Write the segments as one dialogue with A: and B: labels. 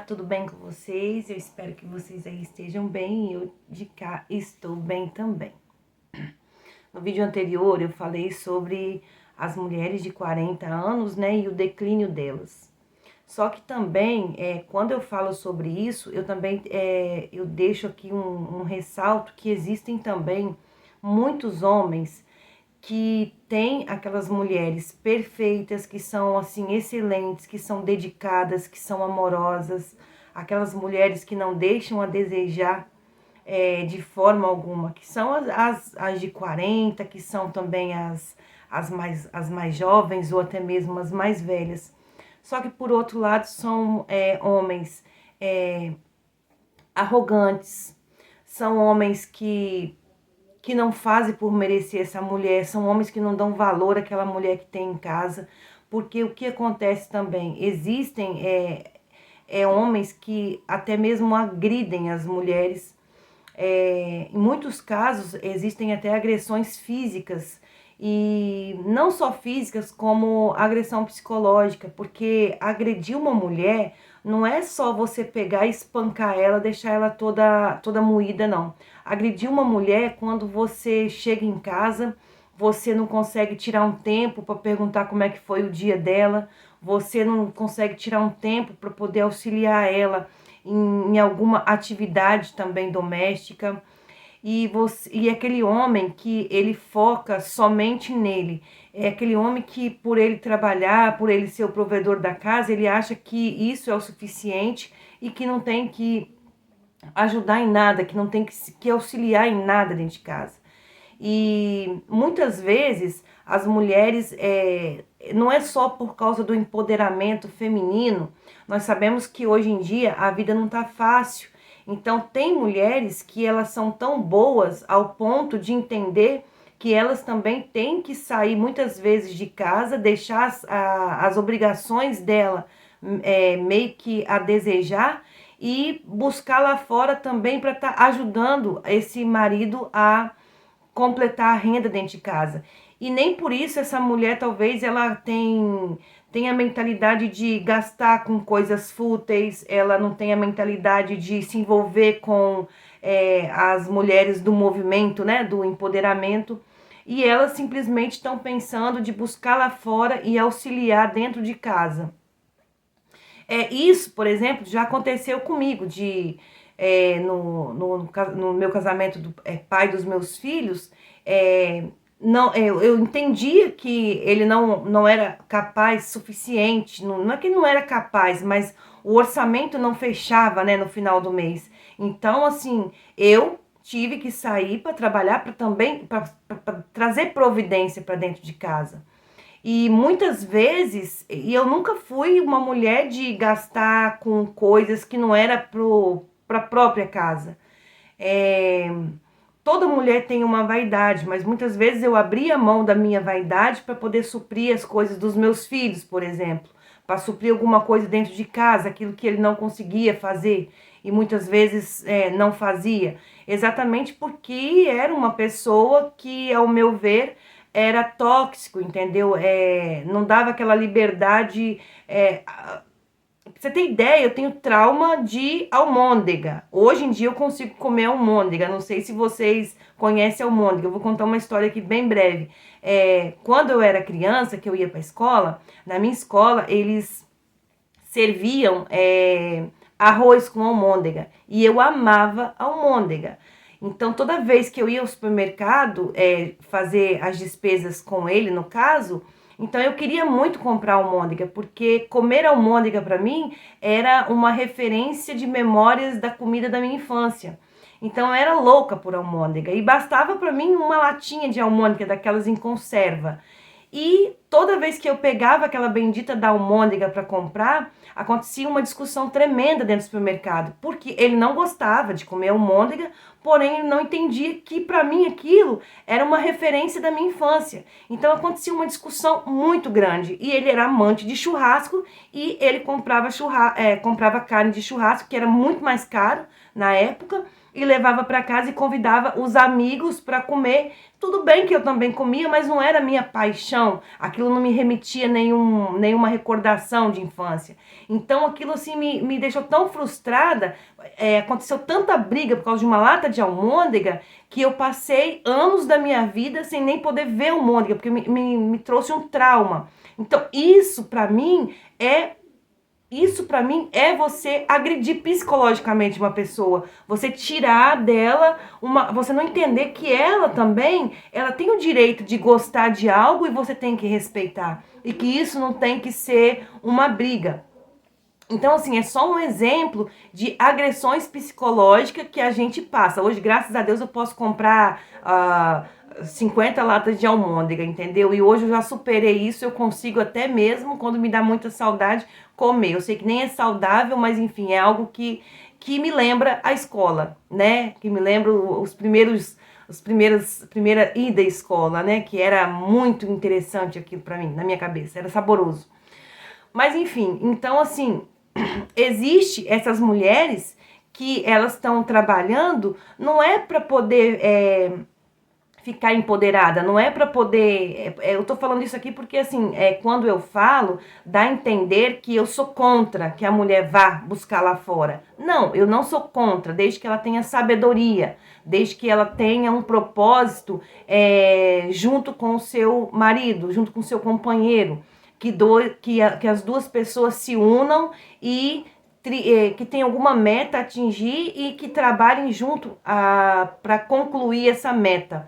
A: tudo bem com vocês? Eu espero que vocês aí estejam bem e eu de cá estou bem também. No vídeo anterior eu falei sobre as mulheres de 40 anos, né, e o declínio delas. Só que também, quando eu falo sobre isso, eu também eu deixo aqui um ressalto que existem também muitos homens que têm aquelas mulheres perfeitas, que são assim excelentes, que são dedicadas, que são amorosas, aquelas mulheres que não deixam a desejar de forma alguma, que são as de 40, que são também as mais jovens ou até mesmo as mais velhas. Só que por outro lado são homens arrogantes, são homens que não fazem por merecer essa mulher, são homens que não dão valor àquela mulher que tem em casa, porque o que acontece também, existem homens que até mesmo agridem as mulheres, em muitos casos existem até agressões físicas, e não só físicas, como agressão psicológica, porque agredir uma mulher não é só você pegar e espancar ela, deixar ela toda moída, não. Agredir uma mulher é quando você chega em casa, você não consegue tirar um tempo para perguntar como é que foi o dia dela, você não consegue tirar um tempo para poder auxiliar ela em alguma atividade também doméstica. E aquele homem que ele foca somente nele, é aquele homem que por ele trabalhar, por ele ser o provedor da casa, ele acha que isso é o suficiente e que não tem que ajudar em nada, que não tem que auxiliar em nada dentro de casa. E muitas vezes as mulheres, não é só por causa do empoderamento feminino, nós sabemos que hoje em dia a vida não está fácil. Então tem mulheres que elas são tão boas ao ponto de entender que elas também têm que sair muitas vezes de casa, deixar as obrigações dela meio que a desejar e buscar lá fora também para estar ajudando esse marido a completar a renda dentro de casa. E nem por isso essa mulher talvez ela tem a mentalidade de gastar com coisas fúteis, ela não tem a mentalidade de se envolver com as mulheres do movimento, né, do empoderamento, e elas simplesmente estão pensando de buscar lá fora e auxiliar dentro de casa. Isso, por exemplo, já aconteceu comigo, no meu casamento do pai dos meus filhos, não, eu entendia que ele não era capaz suficiente, não é que não era capaz, mas o orçamento não fechava, né, no final do mês. Então, assim, eu tive que sair para trabalhar para também para trazer providência para dentro de casa. E muitas vezes, e eu nunca fui uma mulher de gastar com coisas que não era para a própria casa. É, toda mulher tem uma vaidade, mas muitas vezes eu abria mão da minha vaidade para poder suprir as coisas dos meus filhos, por exemplo, para suprir alguma coisa dentro de casa, aquilo que ele não conseguia fazer e muitas vezes não fazia, exatamente porque era uma pessoa que, ao meu ver, era tóxico, entendeu? Não dava aquela liberdade. Pra você ter ideia, eu tenho trauma de almôndega. Hoje em dia eu consigo comer almôndega. Não sei se vocês conhecem almôndega. Eu vou contar uma história aqui bem breve. Quando eu era criança, que eu ia pra escola, na minha escola eles serviam arroz com almôndega. E eu amava almôndega. Então, toda vez que eu ia ao supermercado fazer as despesas com ele, no caso, então eu queria muito comprar almôndega, porque comer almôndega para mim era uma referência de memórias da comida da minha infância. Então eu era louca por almôndega e bastava para mim uma latinha de almôndega daquelas em conserva. E toda vez que eu pegava aquela bendita da almôndega para comprar, acontecia uma discussão tremenda dentro do supermercado, porque ele não gostava de comer almôndega, porém ele não entendia que para mim aquilo era uma referência da minha infância. Então acontecia uma discussão muito grande, e ele era amante de churrasco e ele comprava carne de churrasco, que era muito mais caro na época, e levava para casa e convidava os amigos para comer. Tudo bem que eu também comia, mas não era minha paixão. Aquilo não me remetia nenhuma recordação de infância. Então aquilo assim me deixou tão frustrada. Aconteceu tanta briga por causa de uma lata de almôndega que eu passei anos da minha vida sem nem poder ver almôndega, porque me trouxe um trauma. Então isso para mim é você agredir psicologicamente uma pessoa, você tirar dela você não entender que ela também, ela tem o direito de gostar de algo e você tem que respeitar, e que isso não tem que ser uma briga. Então, assim, é só um exemplo de agressões psicológicas que a gente passa. Hoje, graças a Deus, eu posso comprar 50 latas de almôndega, entendeu? E hoje eu já superei isso, eu consigo até mesmo, quando me dá muita saudade, comer. Eu sei que nem é saudável, mas enfim, é algo que me lembra a escola, né? Que me lembra primeira ida à escola, né? Que era muito interessante aquilo pra mim, na minha cabeça, era saboroso. Mas enfim, então assim, existe essas mulheres que elas estão trabalhando, não é para poder ficar empoderada, não é para poder. Eu tô falando isso aqui porque, assim, quando eu falo, dá a entender que eu sou contra que a mulher vá buscar lá fora. Não, eu não sou contra, desde que ela tenha sabedoria, desde que ela tenha um propósito junto com o seu marido, junto com o seu companheiro, que as duas pessoas se unam e que tem alguma meta a atingir e que trabalhem junto para concluir essa meta.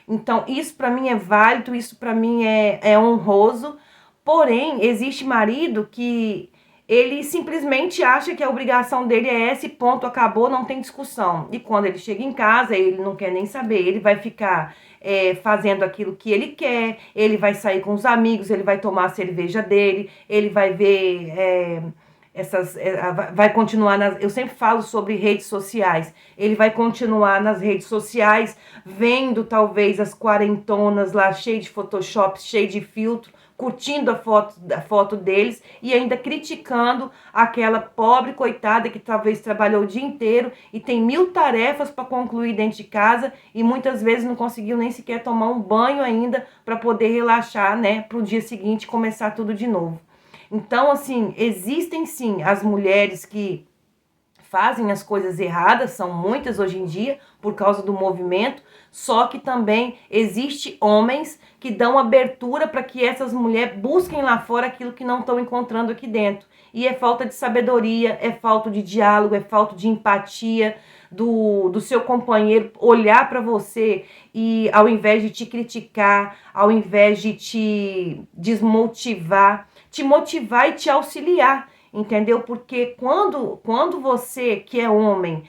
A: Então, isso para mim é válido, isso para mim é honroso. Porém, existe marido que ele simplesmente acha que a obrigação dele é essa e ponto, acabou, não tem discussão. E quando ele chega em casa, ele não quer nem saber, ele vai ficar fazendo aquilo que ele quer, ele vai sair com os amigos, ele vai tomar a cerveja dele, ele vai ver vai continuar eu sempre falo sobre redes sociais. Ele vai continuar nas redes sociais, vendo talvez as quarentonas lá, cheio de Photoshop, cheio de filtro, curtindo a foto deles e ainda criticando aquela pobre coitada que talvez trabalhou o dia inteiro e tem 1000 tarefas para concluir dentro de casa e muitas vezes não conseguiu nem sequer tomar um banho ainda para poder relaxar, né, para o dia seguinte começar tudo de novo. Então, assim, existem sim as mulheres que fazem as coisas erradas, são muitas hoje em dia, por causa do movimento, só que também existe homens que dão abertura para que essas mulheres busquem lá fora aquilo que não estão encontrando aqui dentro. E é falta de sabedoria, é falta de diálogo, é falta de empatia do seu companheiro olhar para você e ao invés de te criticar, ao invés de te desmotivar, te motivar e te auxiliar, entendeu? Porque quando você, que é homem,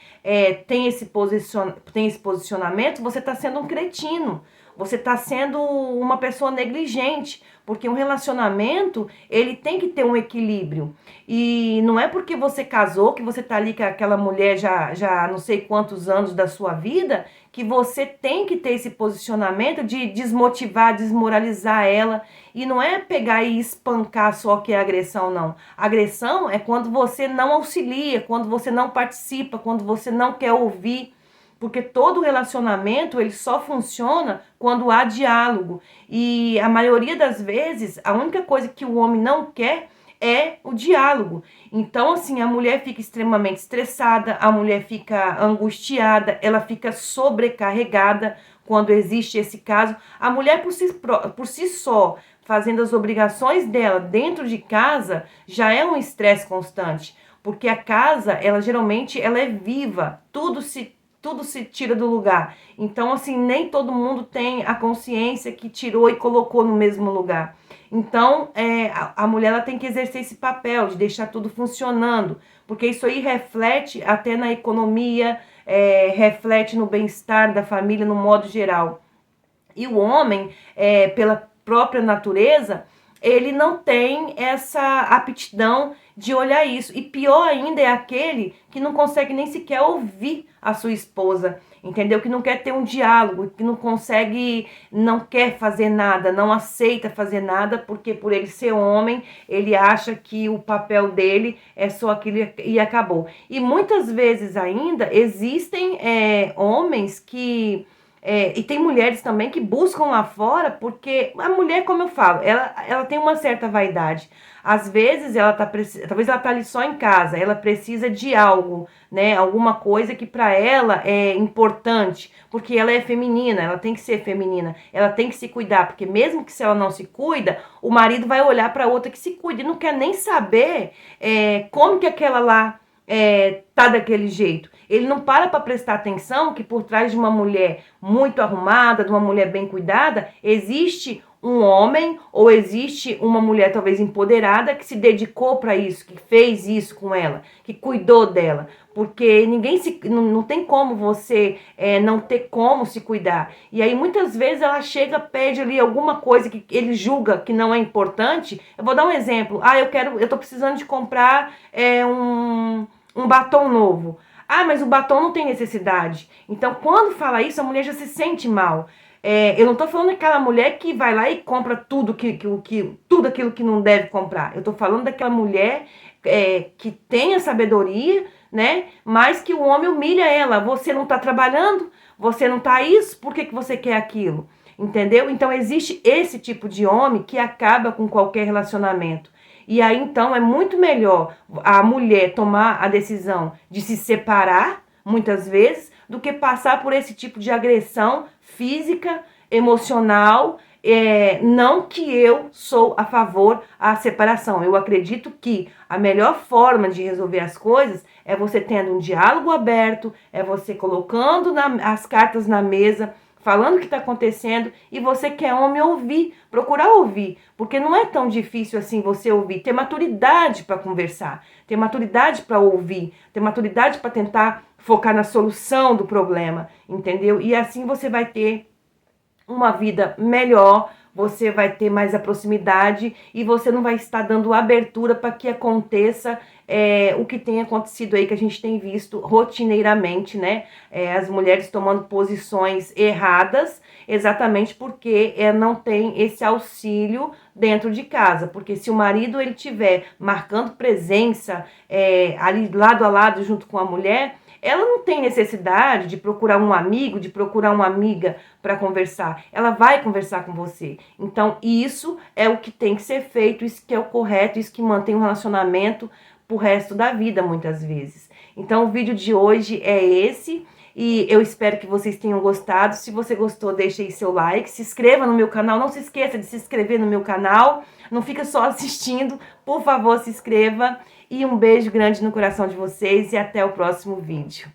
A: tem esse posicionamento, você está sendo um cretino, você está sendo uma pessoa negligente, porque um relacionamento, ele tem que ter um equilíbrio. E não é porque você casou, que você está ali com aquela mulher já não sei quantos anos da sua vida, que você tem que ter esse posicionamento de desmotivar, desmoralizar ela. E não é pegar e espancar só que é agressão, não. Agressão é quando você não auxilia, quando você não participa, quando você não quer ouvir. Porque todo relacionamento, ele só funciona quando há diálogo. E a maioria das vezes, a única coisa que o homem não quer é o diálogo. Então, assim, a mulher fica extremamente estressada, a mulher fica angustiada, ela fica sobrecarregada quando existe esse caso. A mulher, por si só, fazendo as obrigações dela dentro de casa, já é um estresse constante. Porque a casa, ela geralmente ela é viva, tudo se tira do lugar. Então, assim, nem todo mundo tem a consciência que tirou e colocou no mesmo lugar. Então, a mulher ela tem que exercer esse papel de deixar tudo funcionando, porque isso aí reflete até na economia, reflete no bem-estar da família no modo geral. E o homem, pela própria natureza, ele não tem essa aptidão de olhar isso. E pior ainda é aquele que não consegue nem sequer ouvir a sua esposa. entendeu? Que não quer ter um diálogo, que não consegue, não quer fazer nada, não aceita fazer nada, porque por ele ser homem, ele acha que o papel dele é só aquilo e acabou. E muitas vezes ainda existem homens que e tem mulheres também que buscam lá fora, porque a mulher, como eu falo, ela tem uma certa vaidade. Às vezes talvez ela tá ali só em casa, ela precisa de algo, né? Alguma coisa que para ela é importante, porque ela é feminina, ela tem que ser feminina, ela tem que se cuidar, porque mesmo que se ela não se cuida, o marido vai olhar para outra que se cuida e não quer nem saber como que aquela lá tá daquele jeito. Ele não para prestar atenção que por trás de uma mulher muito arrumada, de uma mulher bem cuidada, existe um homem ou existe uma mulher talvez empoderada que se dedicou para isso, que fez isso com ela, que cuidou dela. Porque não tem como você não ter como se cuidar. E aí muitas vezes ela chega, pede ali alguma coisa que ele julga que não é importante. Eu vou dar um exemplo. Eu tô precisando de comprar um batom novo. Ah, mas o batom não tem necessidade. Então, quando fala isso, a mulher já se sente mal. Eu não tô falando daquela mulher que vai lá e compra tudo aquilo que não deve comprar. Eu tô falando daquela mulher que tem a sabedoria, né? Mas que o homem humilha ela. Você não tá trabalhando? Você não tá isso? Por que você quer aquilo? Entendeu? Então, existe esse tipo de homem que acaba com qualquer relacionamento. E aí, então, é muito melhor a mulher tomar a decisão de se separar, muitas vezes, do que passar por esse tipo de agressão física, emocional. Não que eu sou a favor da separação. Eu acredito que a melhor forma de resolver as coisas é você tendo um diálogo aberto, é você colocando as cartas na mesa, falando o que está acontecendo, e você que é homem procurar ouvir, porque não é tão difícil assim você ouvir, ter maturidade para conversar, ter maturidade para ouvir, ter maturidade para tentar focar na solução do problema, entendeu? E assim você vai ter uma vida melhor, você vai ter mais a proximidade e você não vai estar dando abertura para que aconteça o que tem acontecido aí, que a gente tem visto rotineiramente, né? As mulheres tomando posições erradas, exatamente porque não tem esse auxílio dentro de casa. Porque se o marido ele tiver marcando presença ali lado a lado junto com a mulher, ela não tem necessidade de procurar um amigo, de procurar uma amiga para conversar. Ela vai conversar com você. Então, isso é o que tem que ser feito, isso que é o correto, isso que mantém um relacionamento pro resto da vida, muitas vezes. Então, o vídeo de hoje é esse. E eu espero que vocês tenham gostado. Se você gostou, deixa aí seu like. Se inscreva no meu canal. Não se esqueça de se inscrever no meu canal. Não fica só assistindo. Por favor, se inscreva. E um beijo grande no coração de vocês. E até o próximo vídeo.